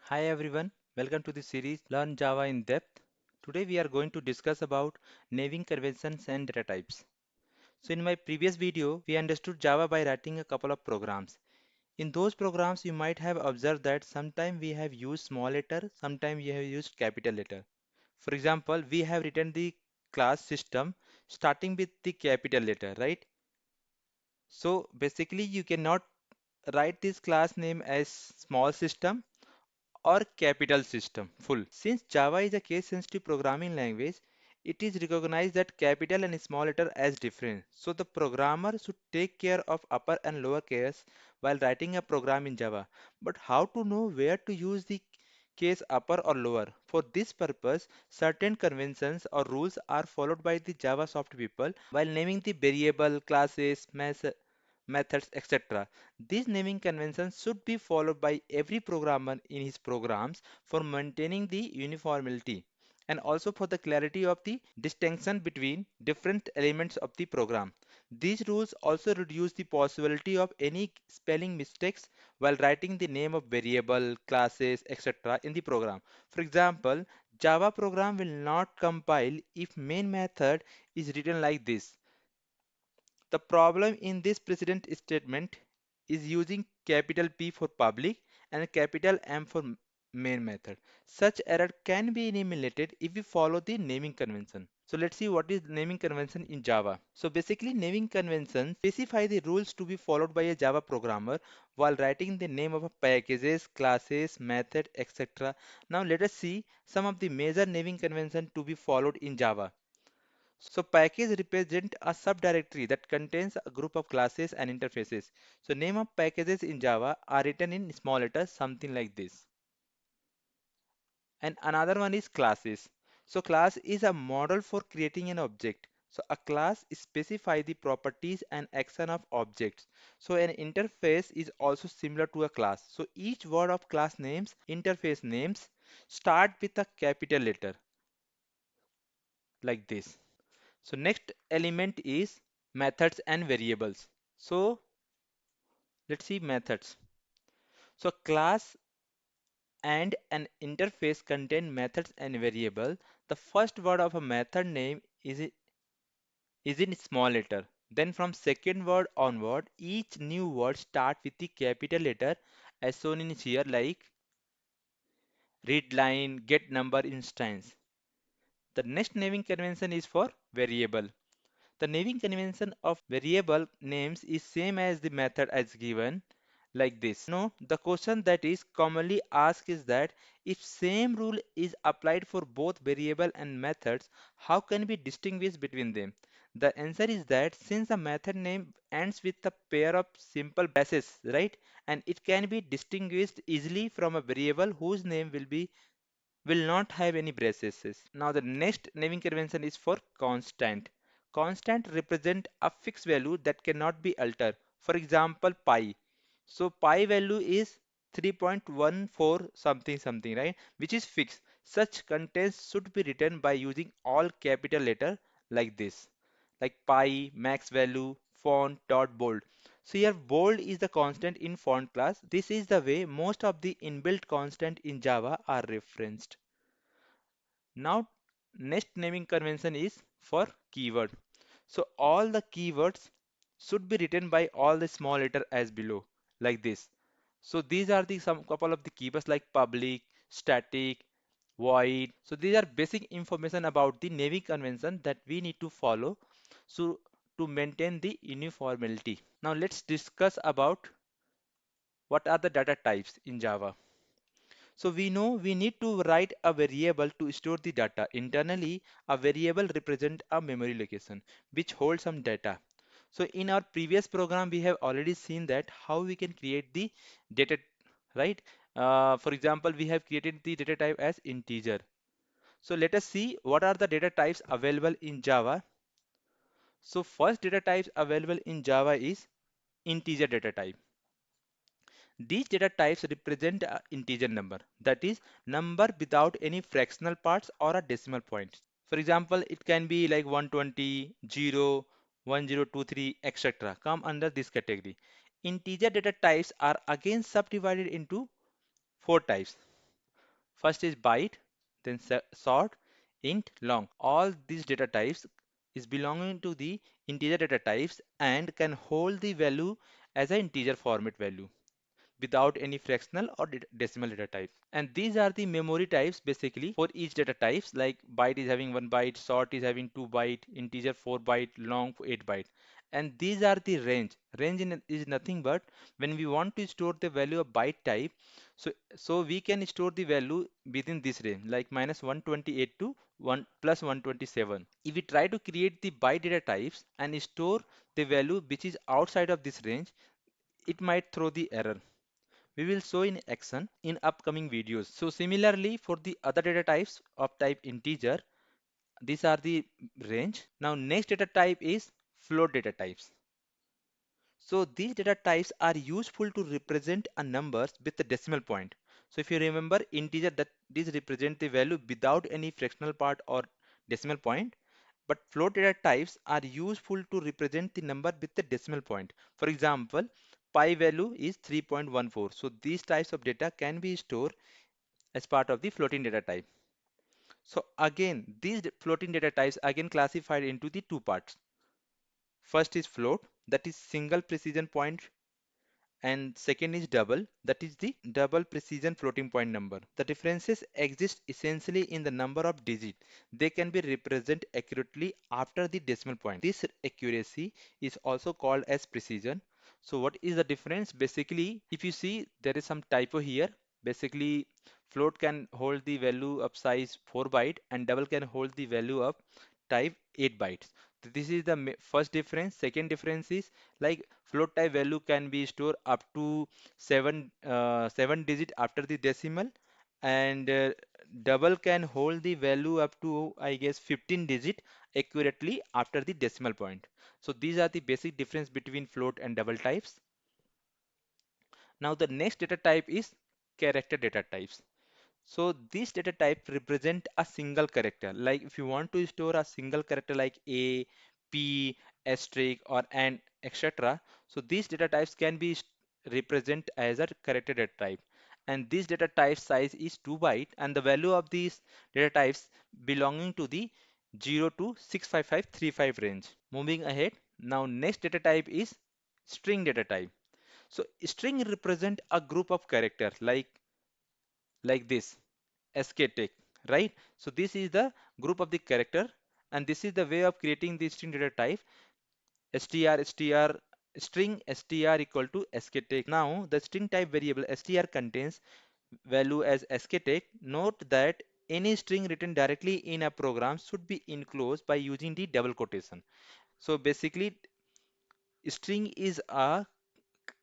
Hi everyone, welcome to the series Learn Java in Depth. Today we are going to discuss about naming conventions and data types. So in my previous video, we understood Java by writing a couple of programs. In those programs, you might have observed that sometimes we have used small letter, sometimes we have used capital letter. For example, we have written the class system starting with the capital letter, right? So basically you cannot write this class name as small system or capital system full. Since Java is a case sensitive programming language, it is recognized that capital and small letter as different. So the programmer should take care of upper and lower case while writing a program in Java. But how to know where to use the case upper or lower? For this purpose, certain conventions or rules are followed by the Java soft people while naming the variable, classes, methods, etc. These naming conventions should be followed by every programmer in his programs for maintaining the uniformity and also for the clarity of the distinction between different elements of the program. These rules also reduce the possibility of any spelling mistakes while writing the name of variable, classes, etc. in the program. For example, Java program will not compile if main method is written like this. The problem in this precedent statement is using capital P for public and capital M for main method. Such error can be eliminated if we follow the naming convention. So let's see what is naming convention in Java. So basically naming conventions specify the rules to be followed by a Java programmer while writing the name of a packages, classes, method, etc. Now let us see some of the major naming convention to be followed in Java. So package represent a subdirectory that contains a group of classes and interfaces. So name of packages in Java are written in small letters, something like this. And another one is classes. So class is a model for creating an object. So a class specifies the properties and action of objects. So an interface is also similar to a class. So each word of class names, interface names, start with a capital letter like this. So next element is methods and variables. So let's see methods. So class and an interface contain methods and variable. The first word of a method name is in small letter. Then from second word onward, each new word start with the capital letter as shown in here like read line, get number instance. The next naming convention is for variable. The naming convention of variable names is same as the method as given like this. Now, the question that is commonly asked is that if same rule is applied for both variable and methods, how can we distinguish between them? The answer is that since a method name ends with a pair of simple braces, right? And it can be distinguished easily from a variable whose name will not have any braces. Now the next naming convention is for constant. Constant represent a fixed value that cannot be altered. For example, pi. So pi value is 3.14 something something, right? Which is fixed. Such contents should be written by using all capital letter like this. Like pi, max value, font, dot, bold. So here bold is the constant in font class. This is the way most of the inbuilt constant in Java are referenced. Now, next naming convention is for keyword. So all the keywords should be written by all the small letter as below, like this. So these are the some couple of the keywords like public, static, void. So these are basic information about the naming convention that we need to follow so to maintain the uniformity. Now let's discuss about what are the data types in Java. So we know we need to write a variable to store the data. Internally, a variable represents a memory location which holds some data. So in our previous program, we have already seen that how we can create the data, right? For example, we have created the data type as integer. So let us see what are the data types available in Java. So first data types available in Java is integer data type. These data types represent a integer number, that is, number without any fractional parts or a decimal point. For example, it can be like 120, 0, 1023, etc. come under this category. Integer data types are again subdivided into four types. First is byte, then short, int, long. All these data types is belonging to the integer data types and can hold the value as an integer format value without any fractional or decimal data type. And these are the memory types basically for each data types, like byte is having 1 byte, short is having 2 byte, integer 4 byte, long 8 byte. And these are the range. Is nothing but when we want to store the value of byte type, so we can store the value within this range, like minus 128 to 1 plus 127. If we try to create the byte data types and store the value which is outside of this range, it might throw the error. We will show in action in upcoming videos. So similarly for the other data types of type integer, these are the range. Now next data type is float data types. So these data types are useful to represent a numbers with a decimal point. So if you remember integer, that these represent the value without any fractional part or decimal point. But float data types are useful to represent the number with the decimal point. For example, pi value is 3.14. So these types of data can be stored as part of the floating data type. So again, these floating data types again classified into the two parts. First is float, that is single precision point, and second is double, that is the double precision floating point number. The differences exist essentially in the number of digits. They can be represented accurately after the decimal point. This accuracy is also called as precision. So what is the difference? Basically, if you see there is some typo here. Basically, float can hold the value of size 4 byte and double can hold the value of type 8 bytes. This is the first difference. Second difference is like float type value can be stored up to 7 digit after the decimal, and double can hold the value up to, I guess, 15 digit accurately after the decimal point. So these are the basic difference between float and double types. Now the next data type is character data types. So this data type represent a single character. Like if you want to store a single character like A, P, asterisk or and etc. So these data types can be represent as a character data type. And this data type size is 2 byte and the value of these data types belonging to the 0 to 65535 range. Moving ahead, now next data type is string data type. So string represent a group of characters like this sktek, right? So this is the group of the character and this is the way of creating the string data type str string str equal to sktek. Now the string type variable str contains value as sktek. Note that any string written directly in a program should be enclosed by using the double quotation. So basically string is a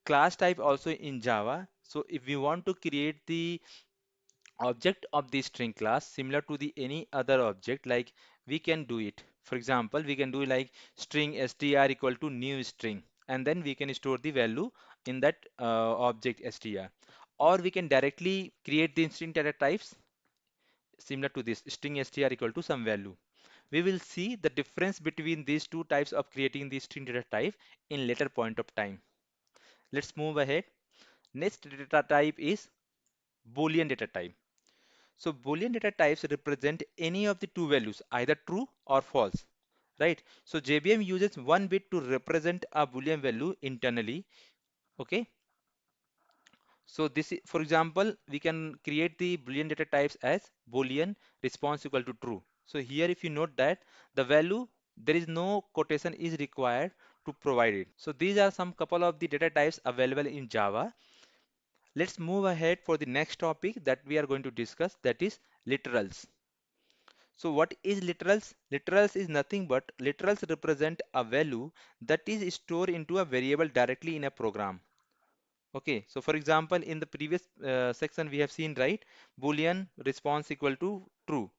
class type also in Java. So if we want to create the object of the string class similar to the any other object, like we can do it. For example, we can do like string str equal to new string and then we can store the value in that object str, or we can directly create the string data types similar to this string str equal to some value. We will see the difference between these two types of creating the string data type in later point of time. Let's move ahead. Next data type is Boolean data type. So Boolean data types represent any of the two values, either true or false, right? So JVM uses one bit to represent a Boolean value internally. Okay. So this is, for example, we can create the Boolean data types as Boolean response equal to true. So here, if you note that the value, there is no quotation is required to provide it. So these are some couple of the data types available in Java. Let's move ahead for the next topic that we are going to discuss, that is literals. So what is literals? Literals is nothing but literals represent a value that is stored into a variable directly in a program. Okay, so for example, in the previous section we have seen, right, Boolean response equal to true.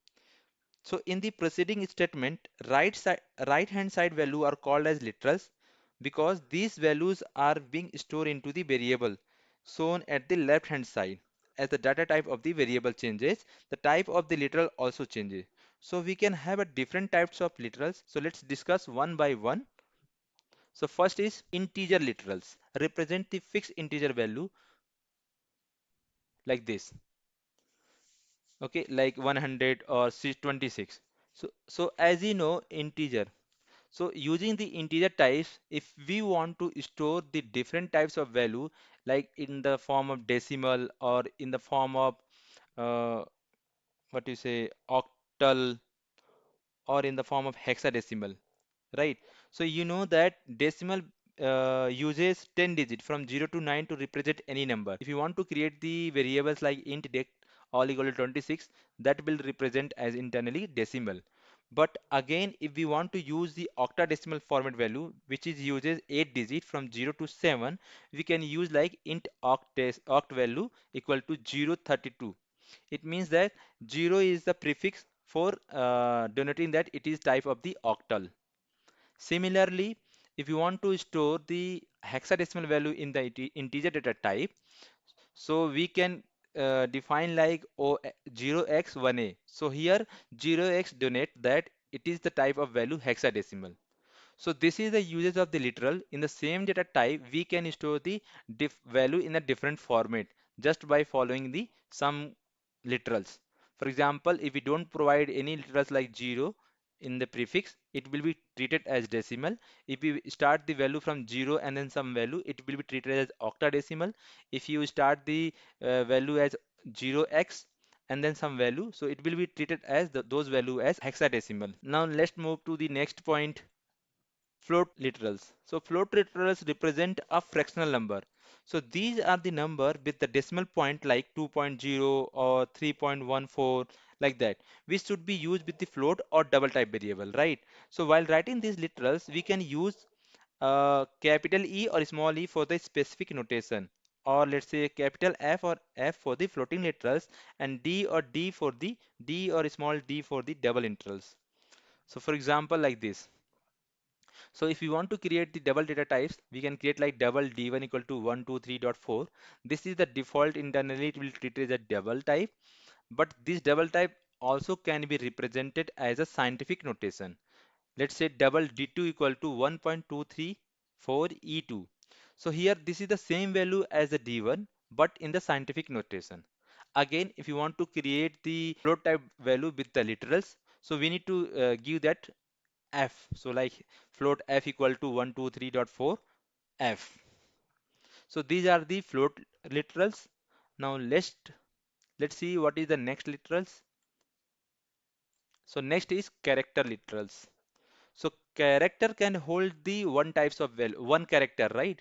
So in the preceding statement, right hand side value are called as literals because these values are being stored into the variable shown at the left hand side. As the data type of the variable changes, the type of the literal also changes. So we can have a different types of literals. So let's discuss one by one. So first is integer literals, represent the fixed integer value like this. okay, like 100 or 26. So as you know, integer. So using the integer types, if we want to store the different types of value, like in the form of decimal or in the form of uh, what you say octal or in the form of hexadecimal, right? So you know that decimal uses 10 digit from 0 to 9 to represent any number. If you want to create the variables like int dec all equal to 26, that will represent as internally decimal. But again, if we want to use the octadecimal format value, which is uses 8 digit from 0 to 7, we can use like int oct value equal to 032. It means that 0 is the prefix for denoting that it is type of the octal. Similarly, if you want to store the hexadecimal value in the integer data type, so we can define like 0x1a. So here 0x denote that it is the type of value hexadecimal. So this is the uses of the literal. In the same data type, we can store the diff value in a different format just by following the some literals. For example, if we don't provide any literals like 0 in the prefix, it will be treated as decimal. If we start the value from 0 and then some value, it will be treated as octadecimal. If you start the value as 0x and then some value, so it will be treated as those value as hexadecimal. Now let's move to the next point. Float literals. So float literals represent a fractional number. So these are the number with the decimal point like 2.0 or 3.14 like that, which should be used with the float or double type variable, right? So while writing these literals, we can use capital E or small e for the specific notation, or let's say capital F or F for the floating literals, and D or D for the D or small d for the double literals. So for example, like this. So if we want to create the double data types, we can create like double d1 equal to 123.4. This is the default internally it will treat it as a double type, but this double type also can be represented as a scientific notation. Let's say double d2 equal to 1.234 e2. So here this is the same value as the d1, but in the scientific notation. Again, if you want to create the float type value with the literals, so we need to give that f. So like float f equal to 123.4 f. So these are the float literals. Now let's see what is the next literals. So next is character literals. So character can hold the one types of value, one character, right?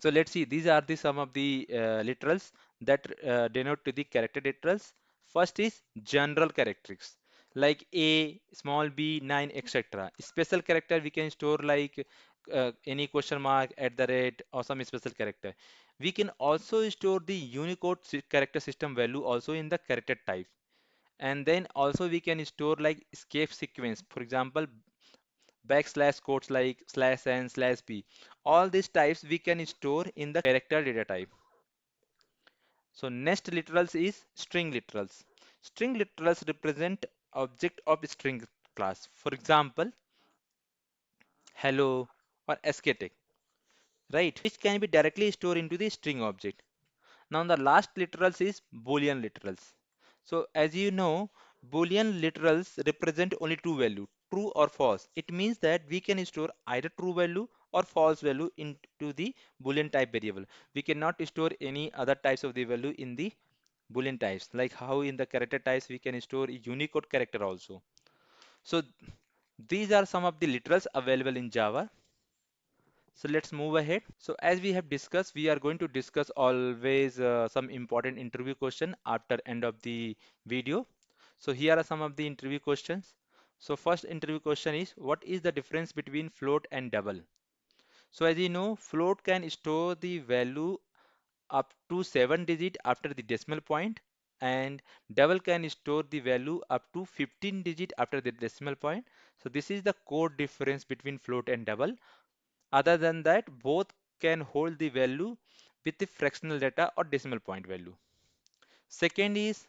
So let's see, these are the some of the literals that denote to the character literals. First is general characteristics like A, small b, 9, etc. Special character we can store like any question mark at the rate or some special character. We can also store the Unicode character system value also in the character type. And then also we can store like escape sequence. For example, backslash quotes like slash n slash p. All these types we can store in the character data type. So next literals is string literals. String literals represent object of string class. For example, hello or sktek, right? Which can be directly stored into the string object. Now the last literals is Boolean literals. So as you know, Boolean literals represent only two value, true or false. It means that we can store either true value or false value into the Boolean type variable. We cannot store any other types of the value in the Boolean types, like how in the character types we can store Unicode character also. So these are some of the literals available in Java. So let's move ahead. So as we have discussed, we are going to discuss always some important interview question after end of the video. So here are some of the interview questions. So first interview question is, what is the difference between float and double? So as you know, float can store the value up to 7 digit after the decimal point, and double can store the value up to 15 digit after the decimal point. So this is the core difference between float and double. Other than that, both can hold the value with the fractional data or decimal point value. Second is,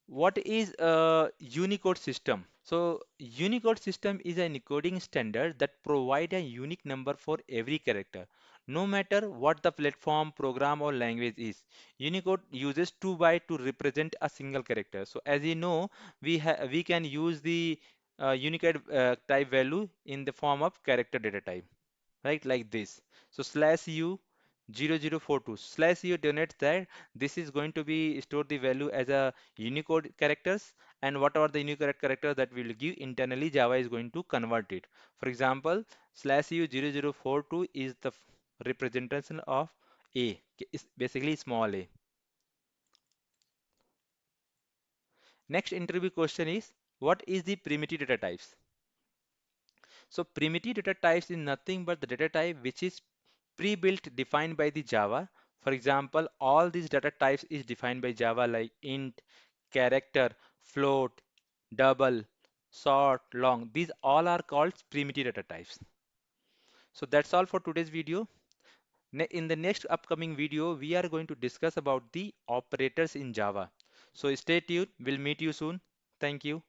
what is a Unicode system? So Unicode system is an encoding standard that provide a unique number for every character. No matter what the platform, program, or language is, Unicode uses 2 bytes to represent a single character. So as you know, we can use the Unicode type value in the form of character data type, right? Like this. So slash u 0042 slash u denotes that this is going to be store the value as a Unicode characters, and whatever the Unicode character that will give internally, Java is going to convert it. For example, slash u 0042 is the representation of a, is basically small a. Next interview question is, what is the primitive data types? So primitive data types is nothing but the data type which is pre-built defined by the Java. For example, all these data types is defined by Java like int, character, float, double, short, long. These all are called primitive data types. So that's all for today's video. In the next upcoming video, we are going to discuss about the operators in Java. So stay tuned. We'll meet you soon. Thank you.